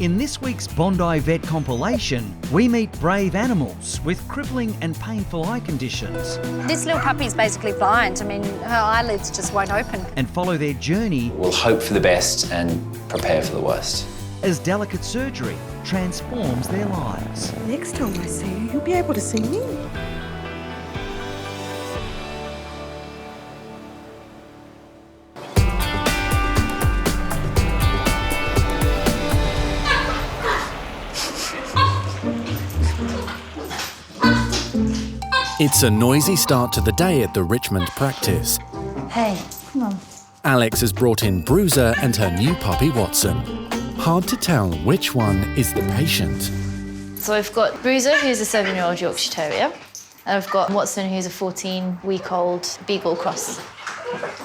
In this week's Bondi Vet compilation, we meet brave animals with crippling and painful eye conditions. This little puppy's basically blind. I mean, her eyelids just won't open. And follow their journey. We'll hope for the best and prepare for the worst. As delicate surgery transforms their lives. Next time I see you, you'll be able to see me. It's a noisy start to the day at the Richmond practice. Hey, come on. Alex has brought in Bruiser and her new puppy Watson. Hard to tell which one is the patient. So I've got Bruiser, who's a 7-year-old Yorkshire Terrier, and I've got Watson, who's a 14-week-old Beagle Cross.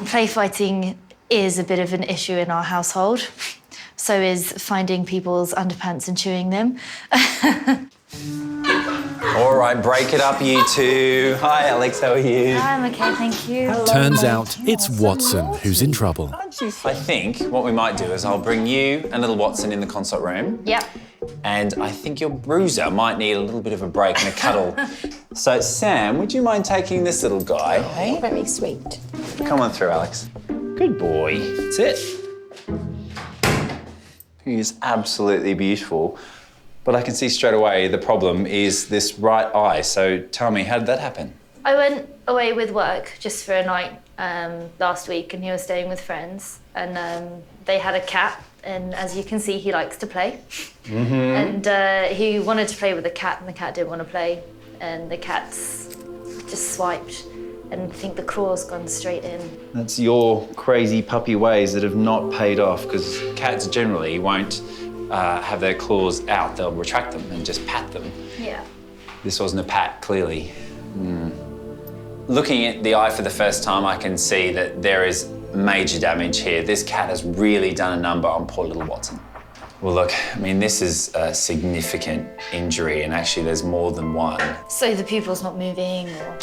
Play fighting is a bit of an issue in our household. So is finding people's underpants and chewing them. All right, break it up, you two. Hi, Alex, how are you? I'm okay, thank you. Turns out it's Watson who's in trouble. I think what we might do is I'll bring you and little Watson in the consult room. Yep. And I think your Bruiser might need a little bit of a break and a cuddle. So, Sam, would you mind taking this little guy? Hey? Very sweet. Come on through, Alex. Good boy. That's it. He's absolutely beautiful. But I can see straight away the problem is this right eye. So tell me, how did that happen? I went away with work just for a night last week, and he was staying with friends. And they had a cat, and as you can see, he likes to play. Mm-hmm. And he wanted to play with the cat, and the cat didn't want to play. And the cat's just swiped, and I think the claw's gone straight in. That's your crazy puppy ways that have not paid off, because cats generally won't have their claws out. They'll retract them and just pat them. Yeah. This wasn't a pat, clearly. Looking at the eye for the first time, I can see that there is major damage here. This cat has really done a number on poor little Watson. Well, look, I mean, this is a significant injury, and actually there's more than one. So the pupil's not moving, or?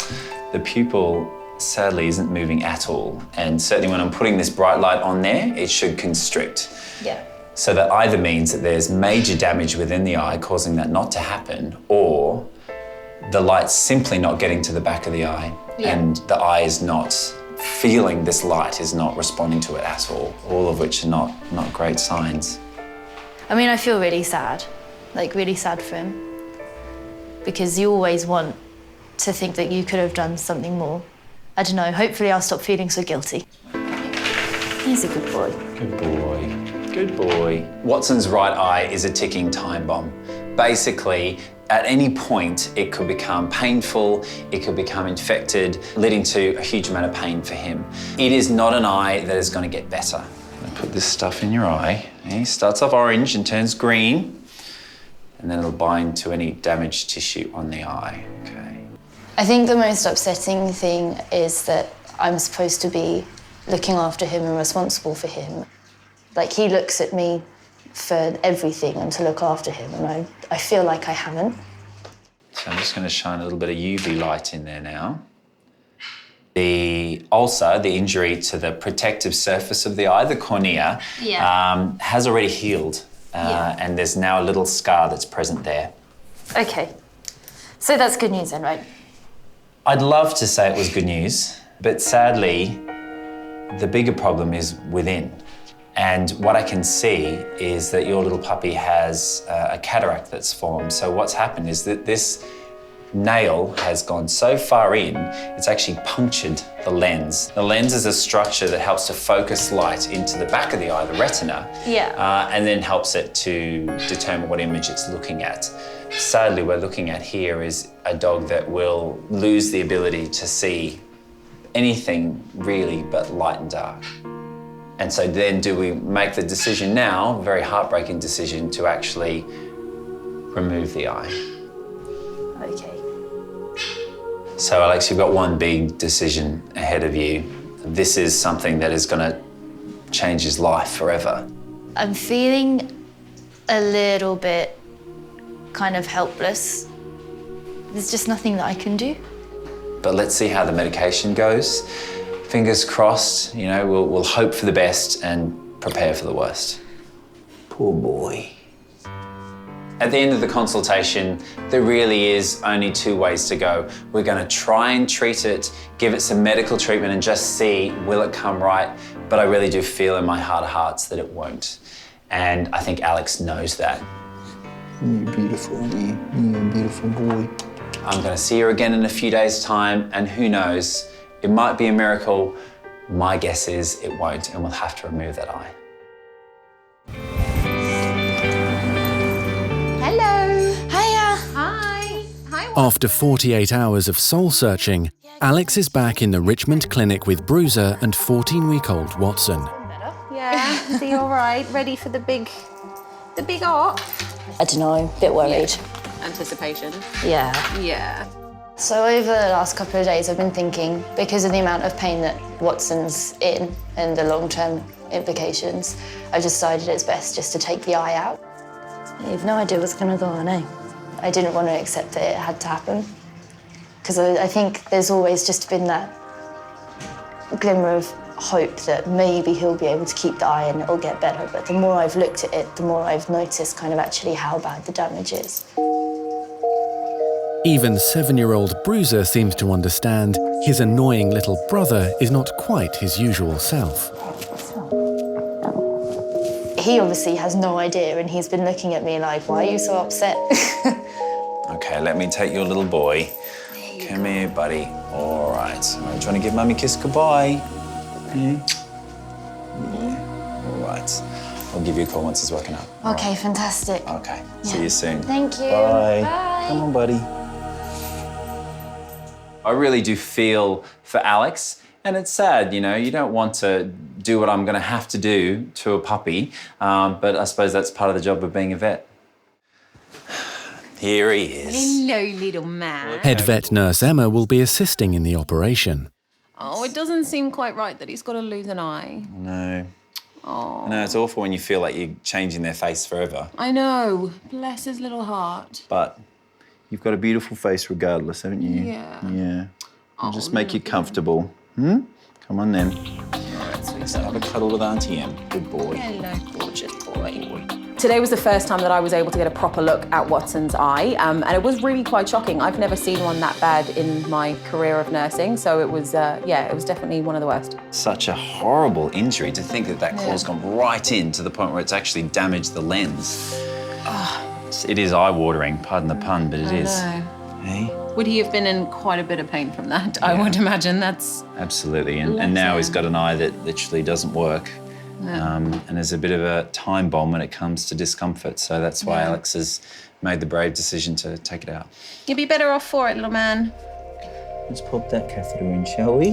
The pupil, sadly, isn't moving at all. And certainly when I'm putting this bright light on there, it should constrict. Yeah. So that either means that there's major damage within the eye causing that not to happen, or the light's simply not getting to the back of the eye, and the eye is not feeling this light, is not responding to it at all of which are not great signs. I mean, I feel really sad, like really sad for him, because you always want to think that you could have done something more. I don't know, hopefully I'll stop feeling so guilty. He's a good boy. Good boy. Good boy. Watson's right eye is a ticking time bomb. Basically, at any point, it could become painful, it could become infected, leading to a huge amount of pain for him. It is not an eye that is going to get better. I'm gonna put this stuff in your eye. It starts off orange and turns green, and then it'll bind to any damaged tissue on the eye. Okay. I think the most upsetting thing is that I'm supposed to be looking after him and responsible for him. Like, he looks at me for everything and to look after him, and I feel like I haven't. So I'm just going to shine a little bit of UV light in there now. The ulcer, the injury to the protective surface of the eye, the cornea, has already healed, and there's now a little scar that's present there. Okay, so that's good news then, right? I'd love to say it was good news, but sadly, the bigger problem is within. And what I can see is that your little puppy has a cataract that's formed. So what's happened is that this nail has gone so far in, it's actually punctured the lens. The lens is a structure that helps to focus light into the back of the eye, the retina, and then helps it to determine what image it's looking at. Sadly, we're looking at here is a dog that will lose the ability to see anything really but light and dark. And so then do we make the decision now, very heartbreaking decision, to actually remove the eye? Okay. So Alex, you've got one big decision ahead of you. This is something that is going to change his life forever. I'm feeling a little bit kind of helpless. There's just nothing that I can do. But let's see how the medication goes. Fingers crossed, you know, we'll hope for the best and prepare for the worst. Poor boy. At the end of the consultation, there really is only two ways to go. We're going to try and treat it, give it some medical treatment and just see, will it come right? But I really do feel in my heart of hearts that it won't. And I think Alex knows that. You're beautiful, aren't you? You're a beautiful boy. I'm going to see her again in a few days' time, and who knows, it might be a miracle. My guess is it won't, and we'll have to remove that eye. Hello. Hiya. Hi. Hi. After 48 hours of soul-searching, Alex is back in the Richmond clinic with Bruiser and 14-week-old Watson. Yeah. So you're all right? Ready for the big op? I don't know, a bit worried. Anticipation. Yeah. Yeah. So over the last couple of days, I've been thinking, because of the amount of pain that Watson's in and the long-term implications, I've decided it's best just to take the eye out. I have no idea what's going to go on, eh? I didn't want to accept that it had to happen, because I think there's always just been that glimmer of hope that maybe he'll be able to keep the eye and it'll get better. But the more I've looked at it, the more I've noticed kind of actually how bad the damage is. Even 7-year-old Bruiser seems to understand his annoying little brother is not quite his usual self. He obviously has no idea, and he's been looking at me like, why are you so upset? Okay, let me take your little boy. Come here, buddy. All right. I'm trying to give Mummy a kiss goodbye. Yeah. All right. I'll give you a call once he's woken up. Okay, right. Fantastic. Okay. See you soon. Thank you. Bye. Bye. Come on, buddy. I really do feel for Alex, and it's sad, you know, you don't want to do what I'm going to have to do to a puppy, but I suppose that's part of the job of being a vet. Here he is. Hello, little man. Head vet nurse Emma will be assisting in the operation. Oh, it doesn't seem quite right that he's got to lose an eye. No. Oh. No, it's awful when you feel like you're changing their face forever. I know. Bless his little heart. But you've got a beautiful face regardless, haven't you? Yeah. Yeah. I'll just Oh, make you comfortable. Come on then. Let's have a cuddle with Auntie Em. Good boy. Hello, gorgeous boy. Today was the first time that I was able to get a proper look at Watson's eye, and it was really quite shocking. I've never seen one that bad in my career of nursing, so it was, yeah, it was definitely one of the worst. Such a horrible injury to think that that claw's gone right in to the point where it's actually damaged the lens. It is eye-watering, pardon the pun, but it is. Hey? Would he have been in quite a bit of pain from that? Yeah. I would imagine. That's... Absolutely, and now he's got an eye that literally doesn't work. And there's a bit of a time bomb when it comes to discomfort, so that's why Alex has made the brave decision to take it out. You'd be better off for it, little man. Let's pop that catheter in, shall we?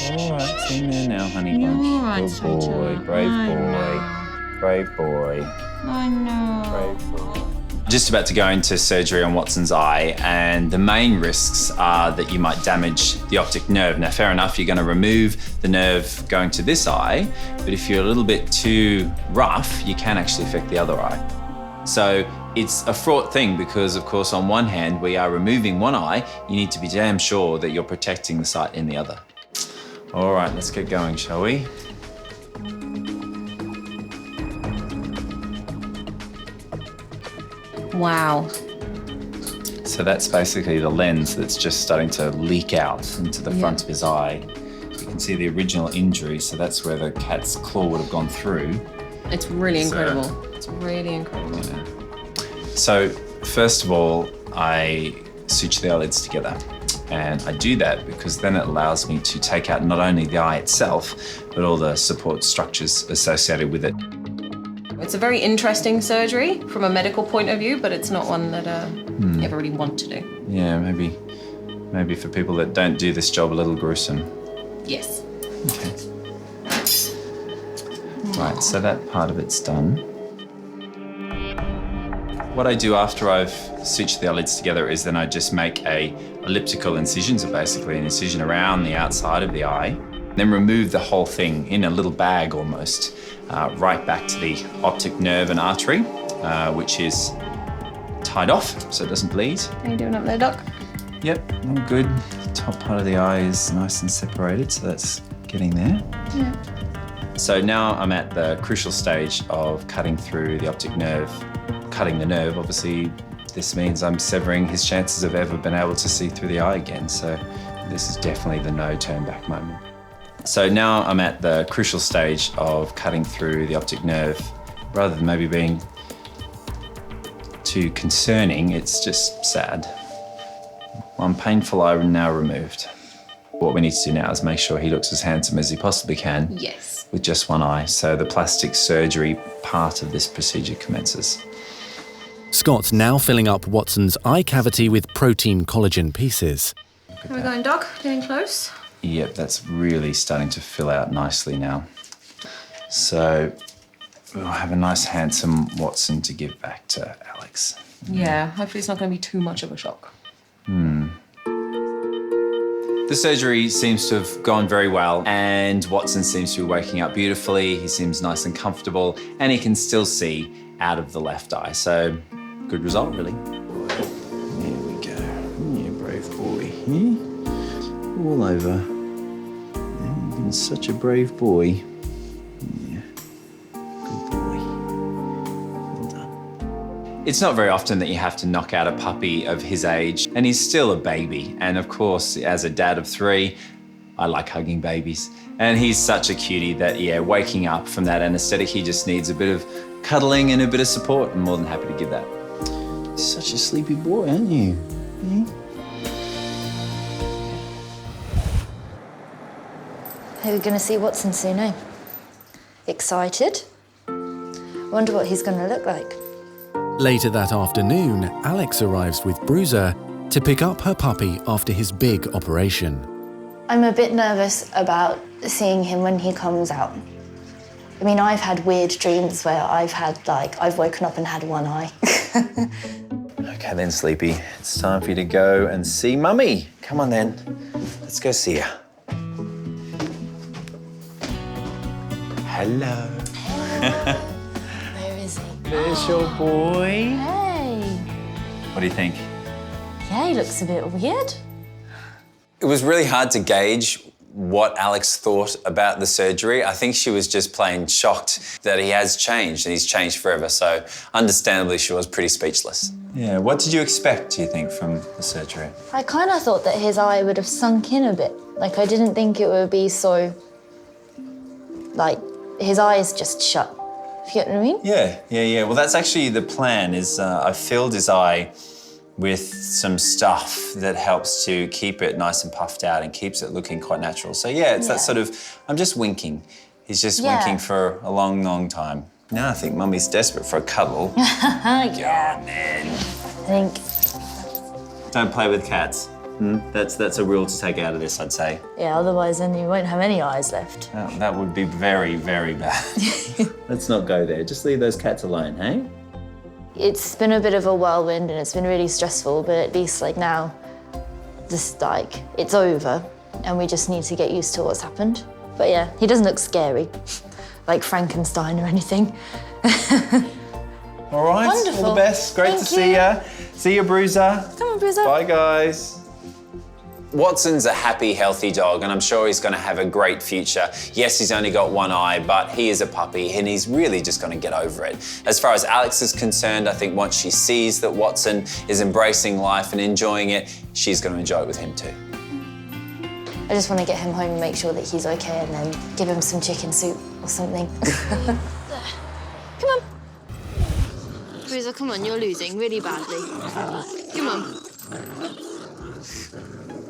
All right, it's in there now, honey You're bunch. all right, Good boy, sweetheart. brave I boy, brave boy. I know. Brave boy. Just about to go into surgery on Watson's eye, and the main risks are that you might damage the optic nerve. Now, fair enough, you're going to remove the nerve going to this eye, but if you're a little bit too rough, you can actually affect the other eye. So it's a fraught thing because, of course, on one hand, we are removing one eye. You need to be damn sure that you're protecting the sight in the other. All right, let's get going, shall we? Wow. So that's basically the lens that's just starting to leak out into the front of his eye. You can see the original injury, so that's where the cat's claw would have gone through. It's really incredible. It's really incredible. Yeah. So first of all, I suture the eyelids together. And I do that because then it allows me to take out not only the eye itself, but all the support structures associated with it. It's a very interesting surgery from a medical point of view, but it's not one that you ever really want to do. Yeah, maybe for people that don't do this job, a little gruesome. Yes. Okay. Right, so that part of it's done. What I do after I've sutured the eyelids together is then I just make a elliptical incision, so basically an incision around the outside of the eye, then remove the whole thing in a little bag almost, right back to the optic nerve and artery, which is tied off so it doesn't bleed. How you doing up there, Doc? Yep, all good. The top part of the eye is nice and separated, so that's getting there. Yeah. So now I'm at the crucial stage of cutting through the optic nerve. Cutting the nerve, obviously, this means I'm severing his chances of ever being able to see through the eye again. So this is definitely the no turn back moment. So now I'm at the crucial stage of cutting through the optic nerve. Rather than maybe being too concerning, it's just sad. One painful eye now removed. What we need to do now is make sure he looks as handsome as he possibly can. Yes. With just one eye. So the plastic surgery part of this procedure commences. Scott's now filling up Watson's eye cavity with protein collagen pieces. How are we going, Doc? Getting close? Yep, that's really starting to fill out nicely now. So we'll have a nice, handsome Watson to give back to Alex. Yeah, hopefully it's not going to be too much of a shock. The surgery seems to have gone very well, and Watson seems to be waking up beautifully. He seems nice and comfortable, and he can still see out of the left eye. So, good result, really. There we go. Yeah, brave boy. Yeah. All over. Yeah, you've been such a brave boy. Yeah. Good boy. Well done. It's not very often that you have to knock out a puppy of his age, and he's still a baby. And of course, as a dad of 3, I like hugging babies. And he's such a cutie that, yeah, waking up from that anesthetic, he just needs a bit of cuddling and a bit of support. I'm more than happy to give that. You're such a sleepy boy, aren't you? Hmm? Hey, we're going to see Watson soon, eh? Excited? Wonder what he's going to look like. Later that afternoon, Alex arrives with Bruiser to pick up her puppy after his big operation. I'm a bit nervous about seeing him when he comes out. I mean, I've had weird dreams where I've woken up and had one eye. Okay then, Sleepy. It's time for you to go and see Mummy. Come on then. Let's go see her. Hello. Where is he? There's your boy. Hey. What do you think? Yeah, he looks a bit weird. It was really hard to gauge what Alex thought about the surgery. I think she was just plain shocked that he has changed, and he's changed forever. So understandably, she was pretty speechless. Yeah, what did you expect, do you think, from the surgery? I kind of thought that his eye would have sunk in a bit. Like, I didn't think it would be so, like, his eyes just shut. If you get what I mean? Yeah. Well, that's actually the plan, is I filled his eye with some stuff that helps to keep it nice and puffed out and keeps it looking quite natural. So yeah, it's that sort of, I'm just winking. He's just winking for a long, long time. Now I think Mummy's desperate for a cuddle. Yeah. Go on, then. I think, Don't play with cats. That's a rule to take out of this, I'd say. yeah, otherwise then you won't have any eyes left. That would be very, very bad. Let's not go there. Just leave those cats alone, hey? It's been a bit of a whirlwind and it's been really stressful, but at least like now, just like, it's over and we just need to get used to what's happened. But yeah, he doesn't look scary, like Frankenstein or anything. All right, Wonderful. all the best. Great Thank to see ya. See you, Bruiser. Come on, Bruiser. Bye, guys. Watson's a happy, healthy dog, and I'm sure he's going to have a great future. Yes, he's only got one eye, but he is a puppy, and he's really just going to get over it. As far as Alex is concerned, I think once she sees that Watson is embracing life and enjoying it, she's going to enjoy it with him too. I just want to get him home and make sure that he's okay and then give him some chicken soup or something. Come on. Bruiser, come on, you're losing really badly. Come on.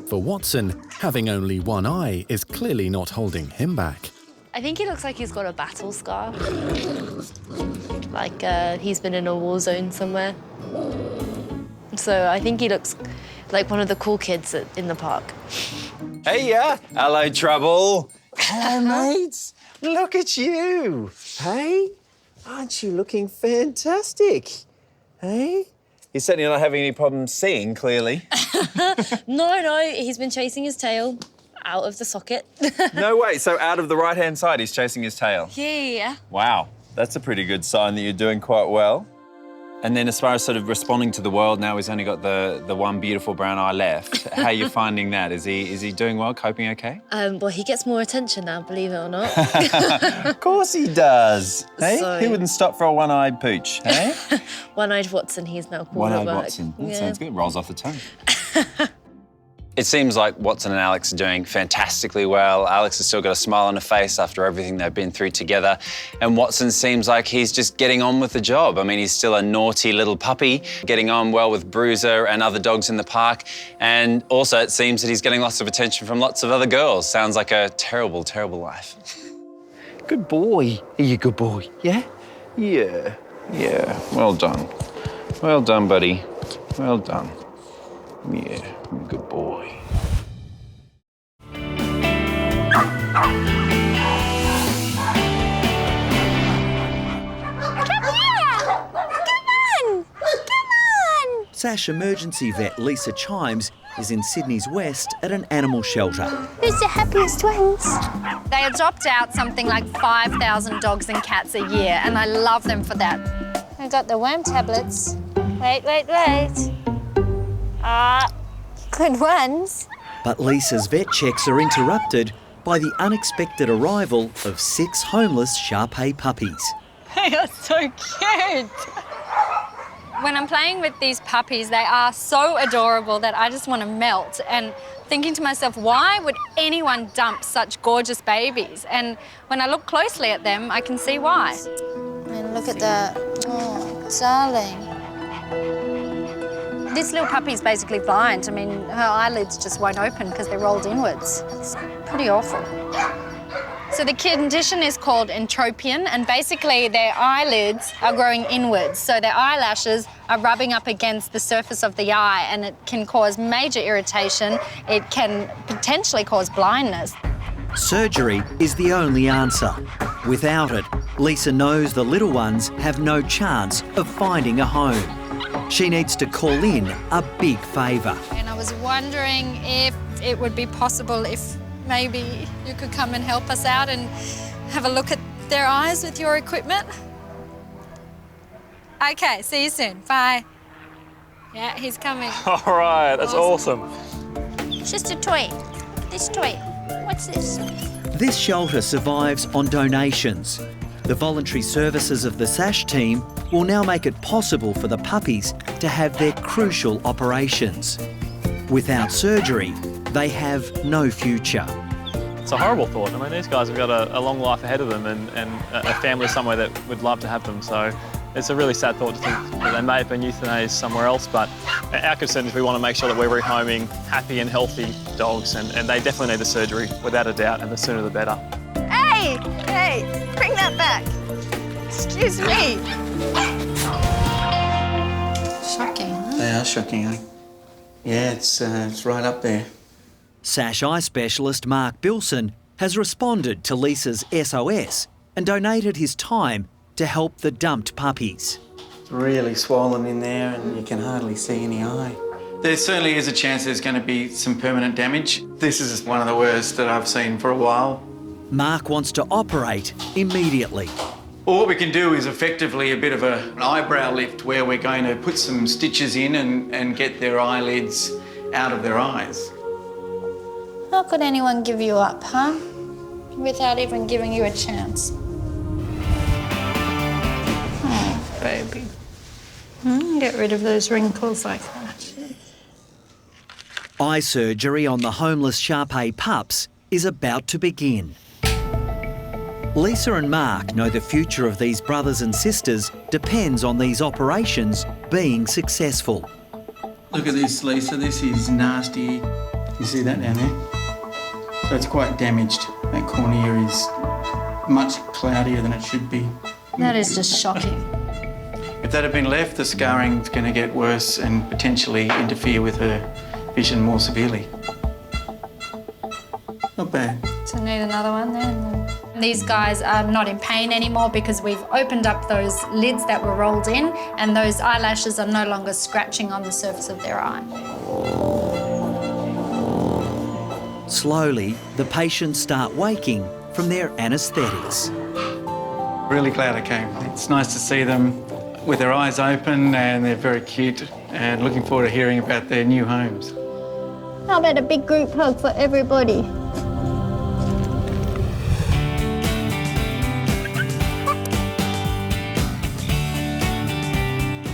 For Watson, having only one eye is clearly not holding him back. I think he looks like he's got a battle scar. Like he's been in a war zone somewhere. So I think he looks like one of the cool kids in the park. Hey, yeah. Hello, Trouble. Hello, mates. Look at you. Hey, aren't you looking fantastic? Hey? You're certainly not having any problems seeing, clearly. No, he's been chasing his tail out of the socket. No way, so out of the right-hand side, he's chasing his tail. Yeah. Wow, that's a pretty good sign that you're doing quite well. And then as far as sort of responding to the world now, he's only got the one beautiful brown eye left. How are you finding that? Is he doing well, coping okay? Well, he gets more attention now, believe it or not. Of course he does. Hey, So- he wouldn't stop for a one-eyed pooch, hey? One-eyed Watson, he's now called One-eyed at work. Watson. That Yeah. sounds good. Rolls off the tongue. It seems like Watson and Alex are doing fantastically well. Alex has still got a smile on her face after everything they've been through together. And Watson seems like he's just getting on with the job. I mean, he's still a naughty little puppy, getting on well with Bruiser and other dogs in the park. And also it seems that he's getting lots of attention from lots of other girls. Sounds like a terrible, terrible life. Good boy. Are you a good boy? Yeah? Yeah. Yeah. Well done. Well done, buddy. Well done. Yeah, I'm a good boy. Sash emergency vet Lisa Chimes is in Sydney's west at an animal shelter. Who's the happiest ones? They adopt out something like 5,000 dogs and cats a year, and I love them for that. I got the worm tablets. Wait. Good ones. But Lisa's vet checks are interrupted by the unexpected arrival of 6 homeless Shar-Pei puppies. They are so cute. When I'm playing with these puppies, they are so adorable that I just want to melt. And thinking to myself, why would anyone dump such gorgeous babies? And when I look closely at them, I can see why. And look at that. Oh, darling. This little puppy's basically blind. I mean, her eyelids just won't open because they're rolled inwards. It's pretty awful. So the condition is called entropion, and basically their eyelids are growing inwards. So their eyelashes are rubbing up against the surface of the eye, and it can cause major irritation. It can potentially cause blindness. Surgery is the only answer. Without it, Lisa knows the little ones have no chance of finding a home. She needs to call in a big favour. And I was wondering if it would be possible if maybe you could come and help us out and have a look at their eyes with your equipment. Okay, see you soon. Bye. Yeah, he's coming. All right, that's awesome. It's just a toy. This toy. What's this? This shelter survives on donations. The voluntary services of the SASH team will now make it possible for the puppies to have their crucial operations. Without surgery, they have no future. It's a horrible thought. I mean, these guys have got a long life ahead of them and a family somewhere that would love to have them. So it's a really sad thought to think that they may have been euthanized somewhere else, but our concern is we want to make sure that we're rehoming happy and healthy dogs, and they definitely need the surgery, without a doubt, and the sooner the better. Hey, bring that back. Excuse me. Shocking, huh? They are shocking, eh? Yeah, it's right up there. SASH eye specialist Mark Bilson has responded to Lisa's SOS and donated his time to help the dumped puppies. It's really swollen in there and you can hardly see any eye. There certainly is a chance there's going to be some permanent damage. This is one of the worst that I've seen for a while. Mark wants to operate immediately. Well, what we can do is effectively a bit of an eyebrow lift where we're going to put some stitches in and get their eyelids out of their eyes. How could anyone give you up, huh? Without even giving you a chance. Oh, baby. Get rid of those wrinkles like that. Eye surgery on the homeless Shar-Pei pups is about to begin. Lisa and Mark know the future of these brothers and sisters depends on these operations being successful. Look at this, Lisa. This is nasty. You see that down there? So it's quite damaged. That cornea is much cloudier than it should be. That is just shocking. If that had been left, the scarring's going to get worse and potentially interfere with her vision more severely. Not bad. So need another one then. These guys are not in pain anymore because we've opened up those lids that were rolled in, and those eyelashes are no longer scratching on the surface of their eye. Slowly, the patients start waking from their anaesthetics. Really glad I came. It's nice to see them with their eyes open, and they're very cute, and looking forward to hearing about their new homes. How about a big group hug for everybody?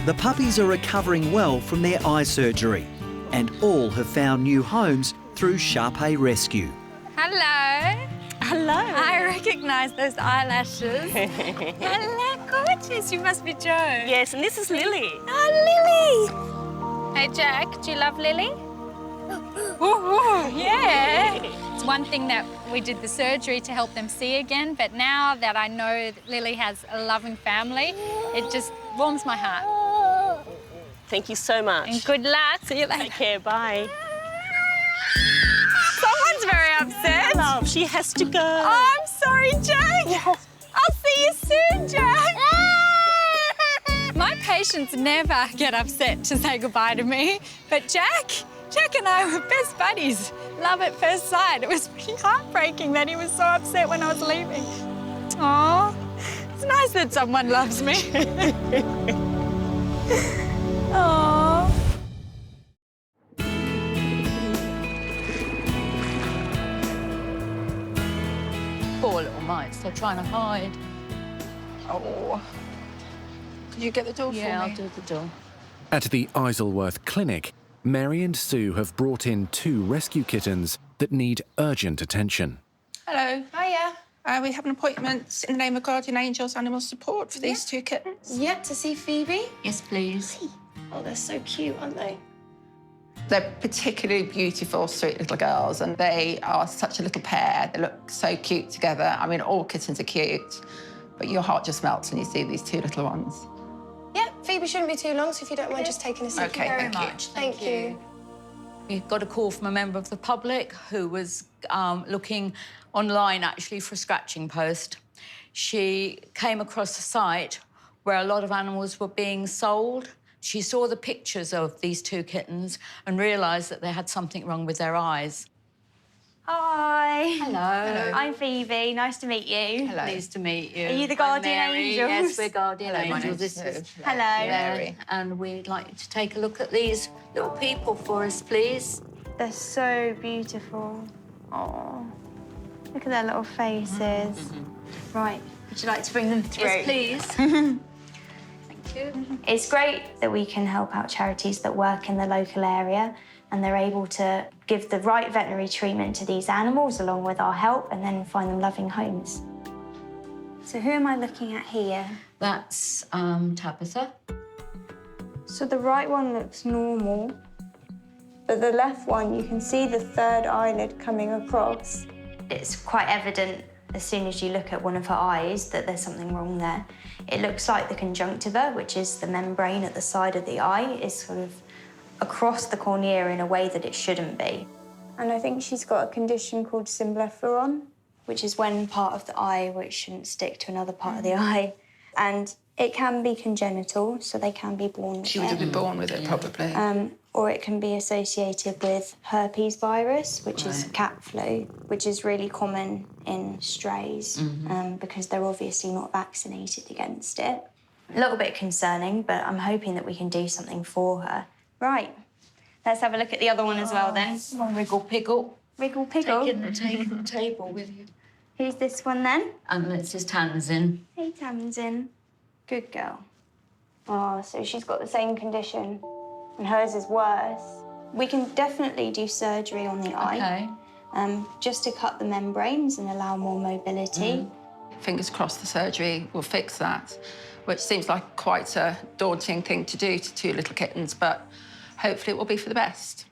The puppies are recovering well from their eye surgery, and all have found new homes through Shar-Pei Rescue. Hello. Hello. I recognise those eyelashes. Hello, gorgeous. You must be Joe. Yes, and this is Lily. Oh, Lily. Hey, Jack, do you love Lily? Ooh, yeah. It's one thing that we did the surgery to help them see again, but now that I know that Lily has a loving family, it just warms my heart. Thank you so much. And good luck. See you later. Take care, bye. Someone's very upset. Love, she has to go. Oh, I'm sorry, Jack. Yes. I'll see you soon, Jack. My patients never get upset to say goodbye to me, but Jack and I were best buddies. Love at first sight. It was pretty heartbreaking that he was so upset when I was leaving. Aw, it's nice that someone loves me. Aww. Poor little mites, they're trying to hide. Oh. Could you get the door for me? Yeah, I'll do the door. At the Isleworth Clinic, Mary and Sue have brought in 2 rescue kittens that need urgent attention. Hello. Hiya. We have an appointment in the name of Guardian Angels Animal Support for these 2 kittens. Yeah, to see Phoebe. Yes, please. Oh, they're so cute, aren't they? They're particularly beautiful, sweet little girls, and they are such a little pair. They look so cute together. I mean, all kittens are cute, but your heart just melts when you see these 2 little ones. Yeah, Phoebe shouldn't be too long, so if you don't mind just taking a seat. Okay, Very thank you. much. Thank you. We got a call from a member of the public who was looking online, actually, for a scratching post. She came across a site where a lot of animals were being sold. She saw the pictures of these 2 kittens and realised that they had something wrong with their eyes. Hi. Hello. I'm Phoebe. Nice to meet you. Hello. Pleased to meet you. Are you the I'm guardian Mary. angels? Yes, we're guardian Hello, my angels. name's This is Sue. Hello. Mary. and we'd like you to take a look at these little people for us, please. They're so beautiful. Oh, look at their little faces. Right, would you like to bring them through? Yes, please. Thank you. It's great that we can help out charities that work in the local area and they're able to give the right veterinary treatment to these animals along with our help and then find them loving homes. So who am I looking at here? That's Tabitha. So the right one looks normal, but the left one, you can see the 3rd eyelid coming across. It's quite evident as soon as you look at one of her eyes that there's something wrong there. It looks like the conjunctiva, which is the membrane at the side of the eye, is sort of across the cornea in a way that it shouldn't be. And I think she's got a condition called symblepharon, which is when part of the eye which shouldn't stick to another part of the eye. And it can be congenital, so they can be born with She would have been born with it, probably. Or it can be associated with herpes virus, which is cat flu, which is really common in strays because they're obviously not vaccinated against it. A little bit concerning, but I'm hoping that we can do something for her. Right, let's have a look at the other one as well then. Wriggle Piggle. Wriggle Piggle? Take the table with you. Who's this one then? And it's just Tamsin. Hey, Tamsin. Good girl. Oh, so she's got the same condition, and hers is worse. We can definitely do surgery on the eye, just to cut the membranes and allow more mobility. Fingers crossed the surgery will fix that, which seems like quite a daunting thing to do to 2 little kittens, but hopefully it will be for the best.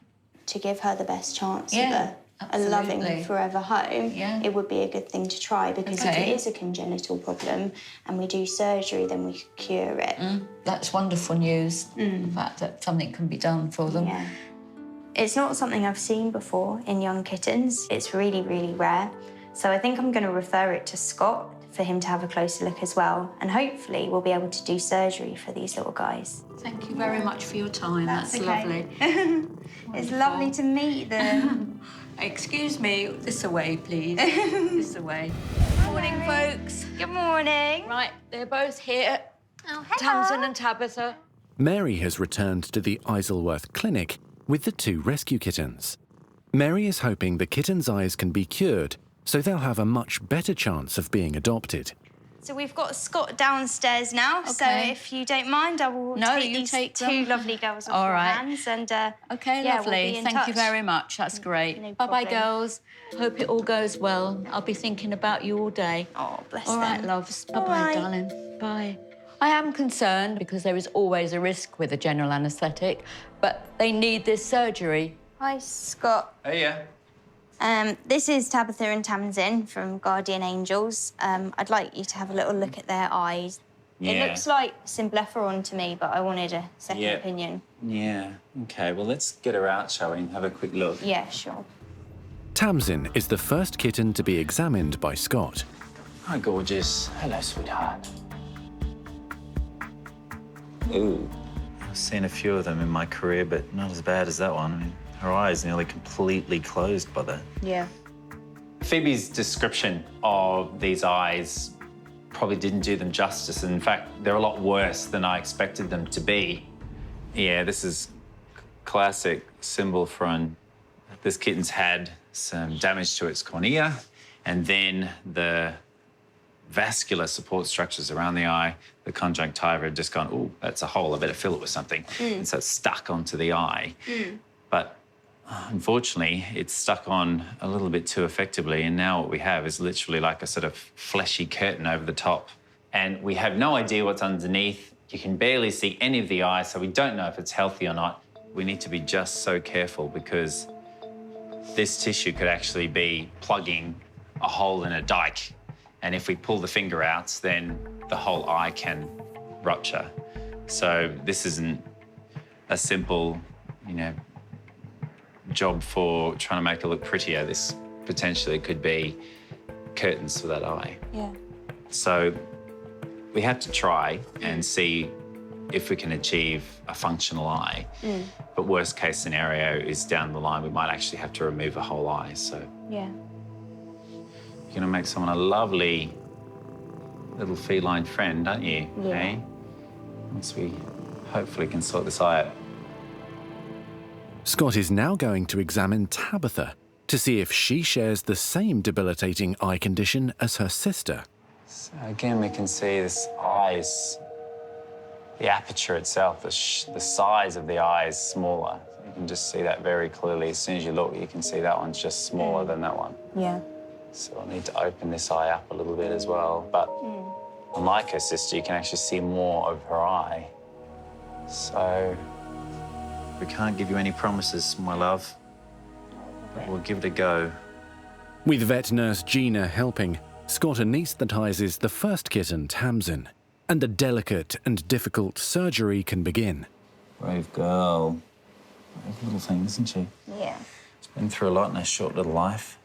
To give her the best chance Yeah, of a loving forever home, it would be a good thing to try, because if it is a congenital problem and we do surgery, then we could cure it. That's wonderful news, the fact that something can be done for them. Yeah. It's not something I've seen before in young kittens. It's really, really rare. So I think I'm going to refer it to Scott for him to have a closer look as well. And hopefully we'll be able to do surgery for these little guys. Thank you very much for your time. That's okay. lovely. It's lovely to meet them. Excuse me, this away, please. This away. Morning, folks. Good morning. Right, they're both here. Oh, Tamsin and Tabitha. Mary has returned to the Isleworth clinic with the 2 rescue kittens. Mary is hoping the kittens' eyes can be cured, so they'll have a much better chance of being adopted. So we've got Scott downstairs now, so if you don't mind, I will take these 2 lovely girls off your hands and Okay, yeah, lovely. we'll be in Thank you touch. very much. That's great. No Bye-bye, problem. girls. Hope it all goes well. I'll be thinking about you all day. Oh, bless All right, them. loves. Bye-bye, Bye. darling. Bye. I am concerned because there is always a risk with a general anaesthetic, but they need this surgery. Hi, Scott. Hey, yeah. This is Tabitha and Tamsin from Guardian Angels. I'd like you to have a little look at their eyes. Yeah. It looks like symblepharon to me, but I wanted a second opinion. Yeah. Okay, well, let's get her out, shall we, and have a quick look. Yeah, sure. Tamsin is the first kitten to be examined by Scott. Hi, gorgeous. Hello, sweetheart. Ooh. I've seen a few of them in my career, but not as bad as that one. I mean, her eye is nearly completely closed by that. Yeah. Phoebe's description of these eyes probably didn't do them justice. In fact, they're a lot worse than I expected them to be. Yeah, this is classic symblepharon. This kitten's had some damage to its cornea, and then the vascular support structures around the eye, the conjunctiva had just gone, oh, that's a hole, I better fill it with something. And so it's stuck onto the eye. But unfortunately, it's stuck on a little bit too effectively, and now what we have is literally like a sort of fleshy curtain over the top. And we have no idea what's underneath. You can barely see any of the eye, so we don't know if it's healthy or not. We need to be just so careful because this tissue could actually be plugging a hole in a dike. And if we pull the finger out, then the whole eye can rupture. So this isn't a simple, job for trying to make it look prettier. This potentially could be curtains for that eye. Yeah. So we have to try and see if we can achieve a functional eye. But worst case scenario is down the line, we might actually have to remove a whole eye. So Yeah. you're gonna make someone a lovely little feline friend, aren't you? Yeah. Eh? Once we hopefully can sort this eye out. Scott is now going to examine Tabitha to see if she shares the same debilitating eye condition as her sister. So again, we can see this eyes, the aperture itself, the size of the eye is smaller. You can just see that very clearly. As soon as you look, you can see that one's just smaller than that one. Yeah. So I'll need to open this eye up a little bit as well. But unlike her sister, you can actually see more of her eye. So we can't give you any promises, my love, but we'll give it a go. With vet nurse Gina helping, Scott anaesthetises the first kitten, Tamsin, and the delicate and difficult surgery can begin. Brave girl. Brave little thing, isn't she? Yeah. She's been through a lot in her short little life.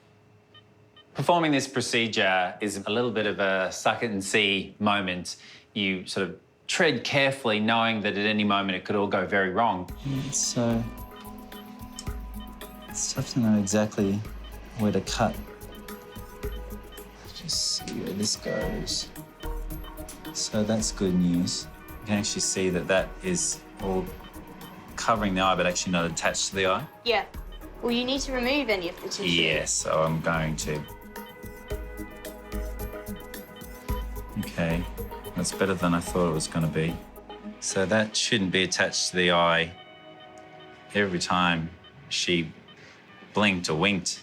Performing this procedure is a little bit of a suck it and see moment. You sort of tread carefully, knowing that at any moment it could all go very wrong. It's tough to know exactly where to cut. Just see where this goes. So that's good news. You can actually see that that is all covering the eye, but actually not attached to the eye. Yeah. Well, you need to remove any of the tissue. Yes, so I'm going to. Okay, that's better than I thought it was going to be. So that shouldn't be attached to the eye. Every time she blinked or winked,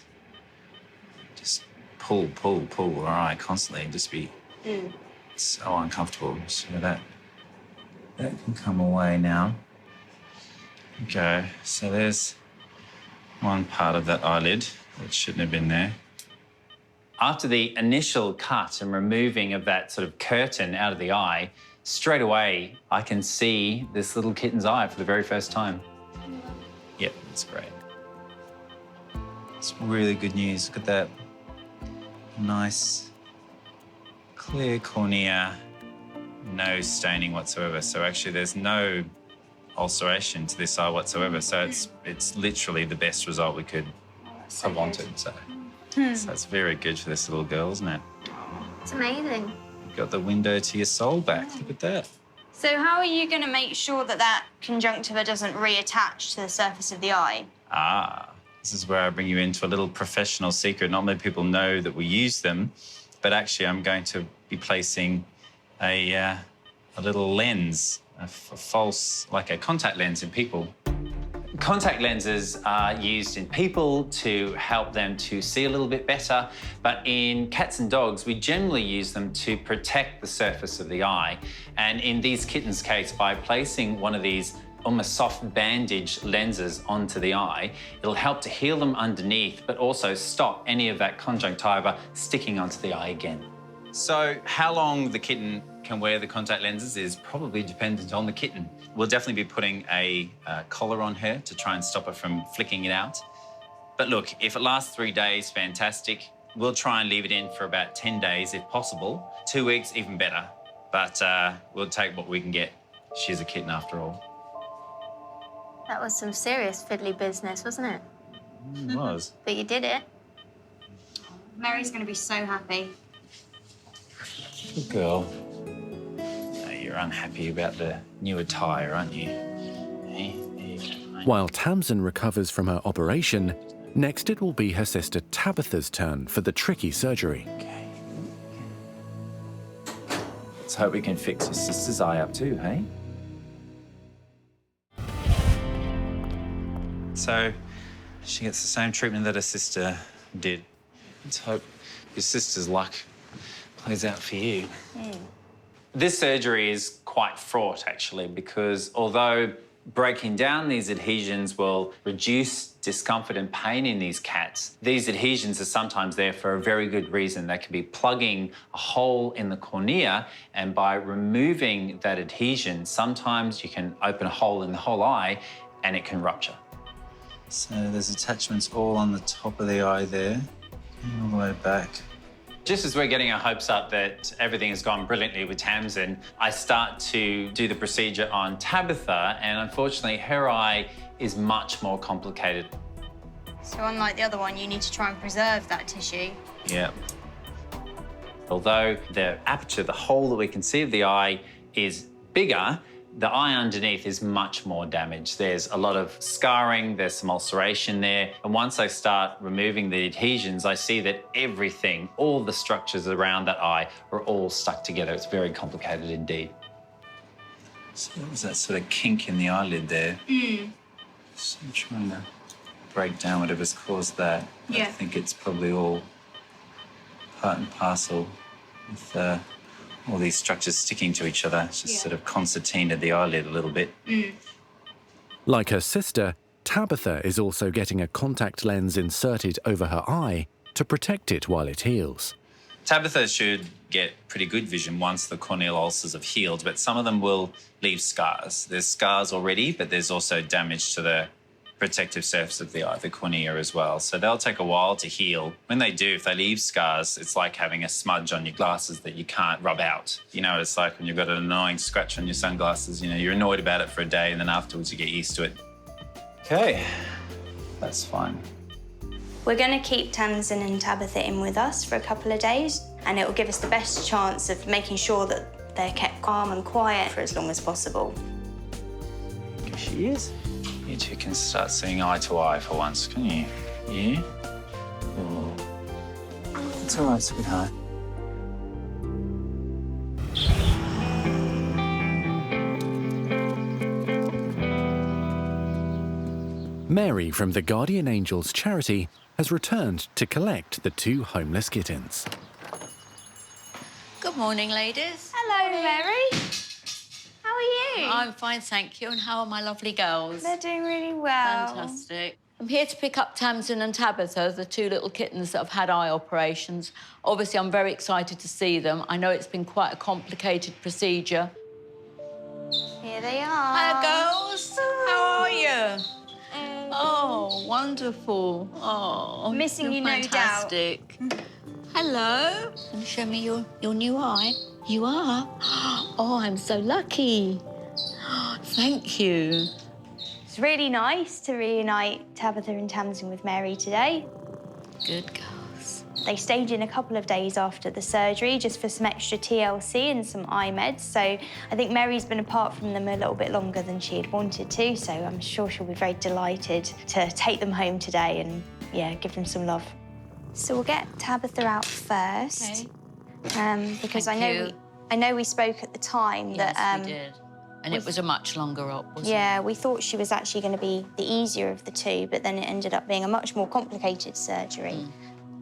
just pull her eye constantly and just be so uncomfortable. So that can come away now. Okay, so there's one part of that eyelid that shouldn't have been there. After the initial cut and removing of that sort of curtain out of the eye, straight away I can see this little kitten's eye for the very first time. Yep, that's great. It's really good news. Look at that nice, clear cornea, no staining whatsoever. So actually there's no ulceration to this eye whatsoever. So it's literally the best result we could have wanted. So that's very good for this little girl, isn't it? It's amazing. You've got the window to your soul back. Look at that. So how are you going to make sure that that conjunctiva doesn't reattach to the surface of the eye? This is where I bring you into a little professional secret. Not many people know that we use them, but actually I'm going to be placing a little lens, a false, like a contact lens in people. Contact lenses are used in people to help them to see a little bit better, but in cats and dogs, we generally use them to protect the surface of the eye. And in these kittens' case, by placing one of these almost soft bandage lenses onto the eye, it'll help to heal them underneath, but also stop any of that conjunctiva sticking onto the eye again. So how long the kitten can wear the contact lenses is probably dependent on the kitten. We'll definitely be putting a collar on her to try and stop her from flicking it out. But look, if it lasts 3 days, fantastic. We'll try and leave it in for about 10 days if possible. 2 weeks, even better. But we'll take what we can get. She's a kitten after all. That was some serious fiddly business, wasn't it? It was. But you did it. Mary's going to be so happy. Good girl. You're unhappy about the new attire, aren't you? Hey, there you go, mate. While Tamsin recovers from her operation, next it will be her sister Tabitha's turn for the tricky surgery. Okay. Let's hope we can fix your sister's eye up too, hey? So, she gets the same treatment that her sister did. Let's hope your sister's luck plays out for you. This surgery is quite fraught, actually, because although breaking down these adhesions will reduce discomfort and pain in these cats, these adhesions are sometimes there for a very good reason. They can be plugging a hole in the cornea, and by removing that adhesion, sometimes you can open a hole in the whole eye and it can rupture. So there's attachments all on the top of the eye there, all the way back. Just as we're getting our hopes up that everything has gone brilliantly with Tamsin, I start to do the procedure on Tabitha, and unfortunately her eye is much more complicated. So unlike the other one, you need to try and preserve that tissue. Yeah. Although the aperture, the hole that we can see of the eye is bigger, the eye underneath is much more damaged. There's a lot of scarring, there's some ulceration there. And once I start removing the adhesions, I see that everything, all the structures around that eye are all stuck together. It's very complicated indeed. So there was that sort of kink in the eyelid there. So I'm trying to break down whatever's caused that. Yeah. I think it's probably all part and parcel with all these structures sticking to each other. It's just sort of concertinaed the eyelid a little bit. Like her sister, Tabitha is also getting a contact lens inserted over her eye to protect it while it heals. Tabitha should get pretty good vision once the corneal ulcers have healed, but some of them will leave scars. There's scars already, but there's also damage to the protective surface of the eye, the cornea as well. So they'll take a while to heal. When they do, if they leave scars, it's like having a smudge on your glasses that you can't rub out. You know, it's like when you've got an annoying scratch on your sunglasses, you know, you're annoyed about it for a day and then afterwards you get used to it. Okay, that's fine. We're going to keep Tamsin and Tabitha in with us for a couple of days, and it will give us the best chance of making sure that they're kept calm and quiet for as long as possible. Here she is. You two can start seeing eye to eye for once, can you? Yeah? Oh. It's all right, sweetheart. Mary from the Guardian Angels charity has returned to collect the 2 homeless kittens. Good morning, ladies. Hello, Mary. How are you? I'm fine, thank you. And how are my lovely girls? They're doing really well. Fantastic. I'm here to pick up Tamsin and Tabitha, the 2 little kittens that have had eye operations. Obviously, I'm very excited to see them. I know it's been quite a complicated procedure. Here they are. Hello, girls. How are you? Oh, wonderful. Oh, Missing you, no doubt. fantastic. Hello. Can you show me your new eye? You are? Oh, I'm so lucky. Thank you. It's really nice to reunite Tabitha and Tamsin with Mary today. Good girls. They stayed in a couple of days after the surgery just for some extra TLC and some eye meds. So I think Mary's been apart from them a little bit longer than she had wanted to, so I'm sure she'll be very delighted to take them home today and, yeah, give them some love. So we'll get Tabitha out first. Okay. Because I know we spoke at the time that... Yes, we did. And it was a much longer op, wasn't it? Yeah, we thought she was actually going to be the easier of the two, but then it ended up being a much more complicated surgery.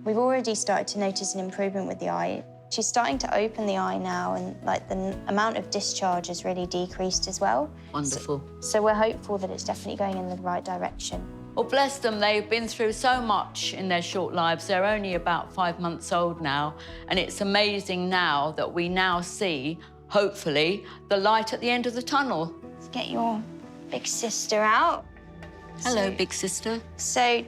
We've already started to notice an improvement with the eye. She's starting to open the eye now, and like the amount of discharge has really decreased as well. Wonderful. So we're hopeful that it's definitely going in the right direction. Well, bless them, they've been through so much in their short lives. They're only about 5 months old now, and it's amazing now that we now see, hopefully, the light at the end of the tunnel. Let's get your big sister out. Hello, big sister. So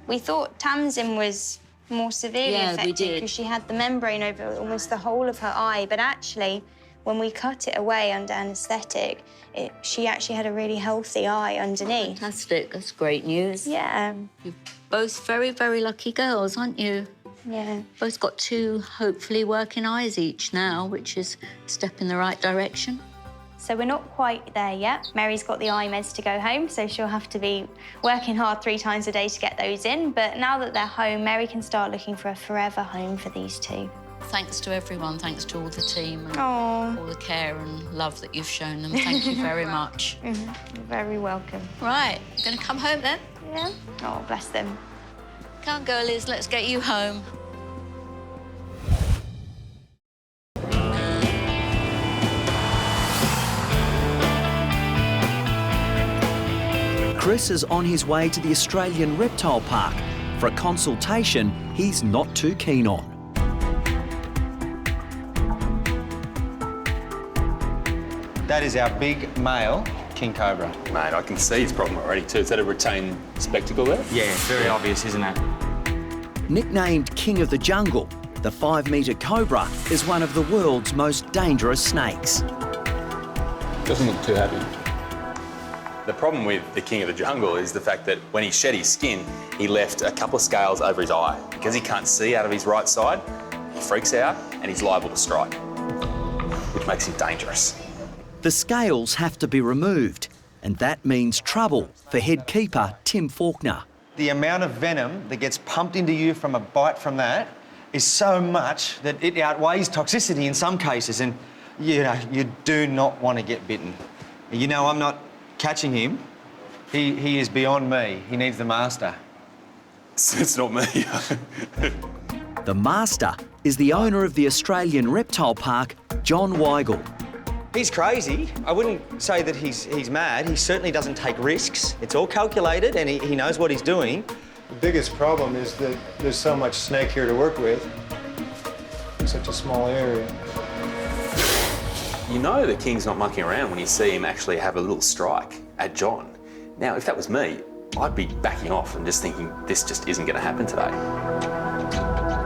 we thought Tamsin was more severely affected did. because she had the membrane over almost the whole of her eye, but actually, when we cut it away under anaesthetic, she actually had a really healthy eye underneath. Fantastic, that's great news. Yeah. You're both very, very lucky girls, aren't you? Yeah. Both got 2 hopefully working eyes each now, which is a step in the right direction. So we're not quite there yet. Mary's got the eye meds to go home, so she'll have to be working hard 3 times a day to get those in. But now that they're home, Mary can start looking for a forever home for these 2. Thanks to everyone, thanks to all the team and Aww. all the care and love that you've shown them. Thank you very much. You're very welcome. Right, gonna come home then? Yeah. Oh, bless them. Come on, girlies, let's get you home. Chris is on his way to the Australian Reptile Park for a consultation he's not too keen on. That is our big male King Cobra. Mate, I can see his problem already too. Is that a retained spectacle there? Yeah, very obvious, isn't it? Nicknamed King of the Jungle, the 5-metre cobra is one of the world's most dangerous snakes. Doesn't look too happy. The problem with the King of the Jungle is the fact that when he shed his skin, he left a couple of scales over his eye. Because he can't see out of his right side, he freaks out and he's liable to strike, which makes him dangerous. The scales have to be removed, and that means trouble for head keeper Tim Faulkner. The amount of venom that gets pumped into you from a bite from that is so much that it outweighs toxicity in some cases, and you know, you do not want to get bitten. You know, I'm not catching him. He is beyond me. He needs the master. It's not me. The master is the owner of the Australian Reptile Park, John Weigel. He's crazy. I wouldn't say that he's mad. He certainly doesn't take risks. It's all calculated and he knows what he's doing. The biggest problem is that there's so much snake here to work with in such a small area. You know the King's not mucking around when you see him actually have a little strike at John. Now, if that was me, I'd be backing off and just thinking this just isn't going to happen today.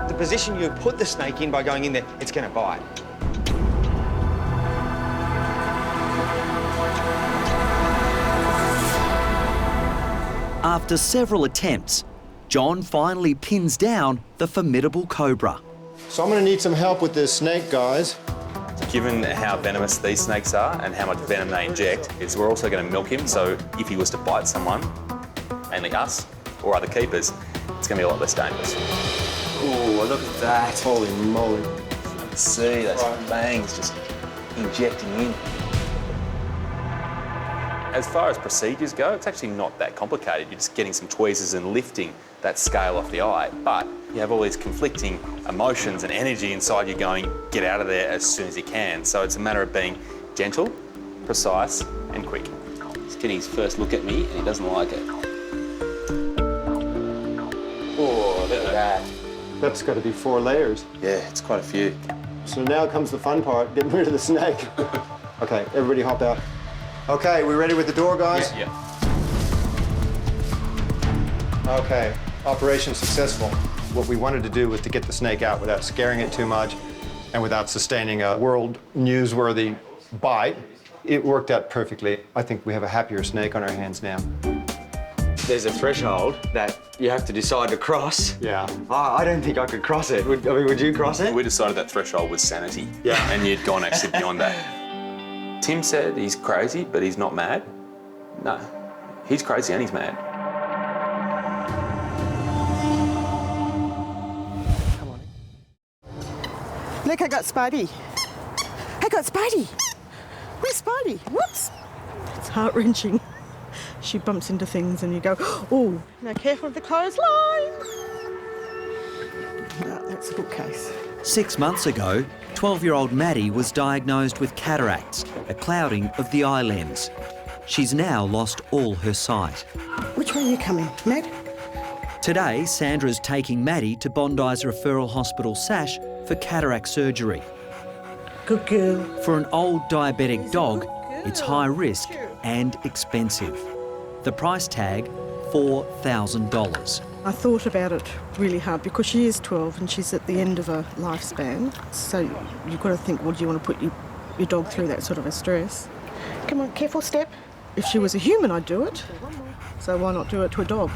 The position you put the snake in by going in there, it's going to bite. After several attempts, John finally pins down the formidable cobra. So I'm going to need some help with this snake, guys. Given how venomous these snakes are and how much venom they inject, we're also going to milk him, so if he was to bite someone, mainly us or other keepers, it's going to be a lot less dangerous. Oh, look at that. Holy moly. You can see those fangs just injecting in. As far as procedures go, it's actually not that complicated. You're just getting some tweezers and lifting that scale off the eye. But you have all these conflicting emotions and energy inside you going, get out of there as soon as you can. So it's a matter of being gentle, precise, and quick. He's getting his first look at me and he doesn't like it. Oh, look at that. That's got to be 4 layers. Yeah, it's quite a few. So now comes the fun part, getting rid of the snake. Okay, everybody hop out. Okay, we ready with the door, guys? Yeah. Okay, operation successful. What we wanted to do was to get the snake out without scaring it too much and without sustaining a world newsworthy bite. It worked out perfectly. I think we have a happier snake on our hands now. there's a threshold that you have to decide to cross. Yeah. I don't think I could cross it. Would you cross it? We decided that threshold was sanity. Yeah. And you'd gone actually beyond that. Tim said he's crazy, but he's not mad. No, he's crazy and he's mad. Look, I got Spidey. I got Spidey. Where's Spidey? Whoops. It's heart-wrenching. She bumps into things and you go, oh, now careful of the clothesline. No, that's a bookcase. 6 months ago, 12-year-old Maddie was diagnosed with cataracts, a clouding of the eye lens. She's now lost all her sight. Which way are you coming, Matt? Today, Sandra's taking Maddie to Bondi's Referral Hospital Sash for cataract surgery. Good girl. For an old diabetic dog, it's high risk and expensive. The price tag, $4,000. I thought about it really hard because she is 12 and she's at the end of her lifespan. So you've got to think, well, do you want to put your dog through that sort of a stress? Come on, careful step. If she was a human, I'd do it. So why not do it to a dog?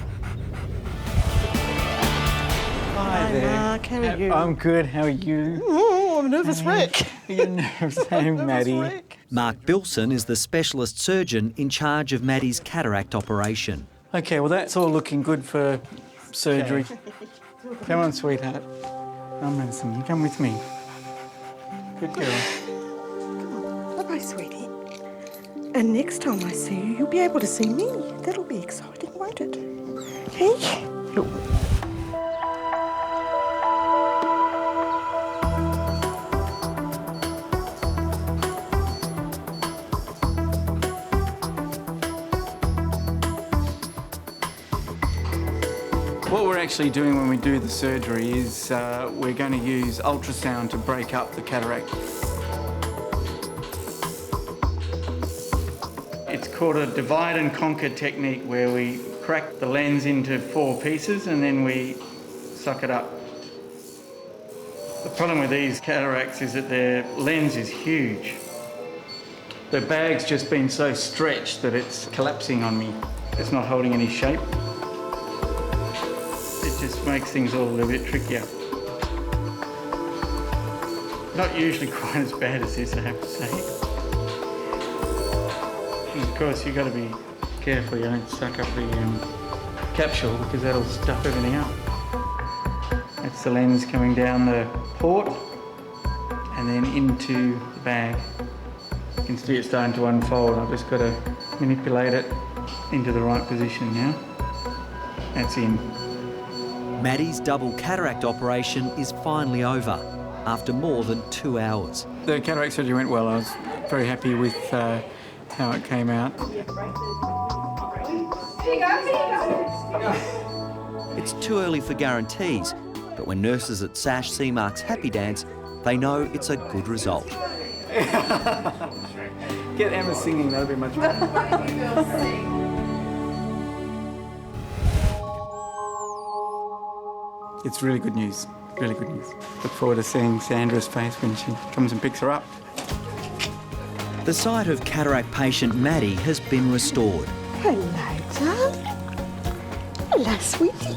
Hi there. Mark, how are you? I'm good, how are you? Oh, I'm a nervous wreck. You're nervous, hey, Maddie. Mark Bilson is the specialist surgeon in charge of Maddie's cataract operation. Okay, well, that's all looking good for surgery. Come on, sweetheart. I'm medicine. You come with me. Good girl. Bye-bye, sweetie. And next time I see you, you'll be able to see me. That'll be exciting, won't it? Hey? Look. What we're actually doing when we do the surgery is we're going to use ultrasound to break up the cataract. It's called a divide and conquer technique where we crack the lens into 4 pieces and then we suck it up. The problem with these cataracts is that their lens is huge. The bag's just been so stretched that it's collapsing on me. It's not holding any shape. It just makes things all a little bit trickier. Not usually quite as bad as this, I have to say. And of course, you've got to be careful you don't suck up the capsule because that'll stuff everything up. That's the lens coming down the port and then into the bag. You can see it starting to unfold. I've just got to manipulate it into the right position now. That's in. Maddie's double cataract operation is finally over after more than 2 hours. The cataract surgery went well. I was very happy with how it came out. It's too early for guarantees, but when nurses at Sash see Mark's happy dance, they know it's a good result. Get Emma singing, that'll be much better. It's really good news, really good news. Look forward to seeing Sandra's face when she comes and picks her up. The sight of cataract patient Maddie has been restored. Hello, darling. Hello, sweetie.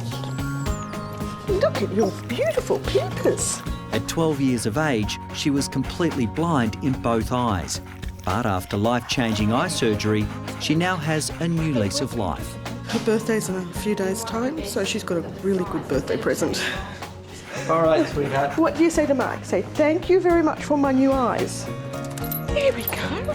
Look at your beautiful pupils. At 12 years of age, she was completely blind in both eyes. But after life-changing eye surgery, she now has a new lease of life. Her birthday's in a few days' time, so she's got a really good birthday present. All right, sweetheart. What do you say to Mark? Say, thank you very much for my new eyes. Here we go.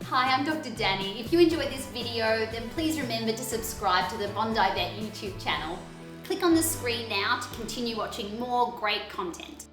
Hi, I'm Dr. Danny. If you enjoyed this video, then please remember to subscribe to the Bondi Vet YouTube channel. Click on the screen now to continue watching more great content.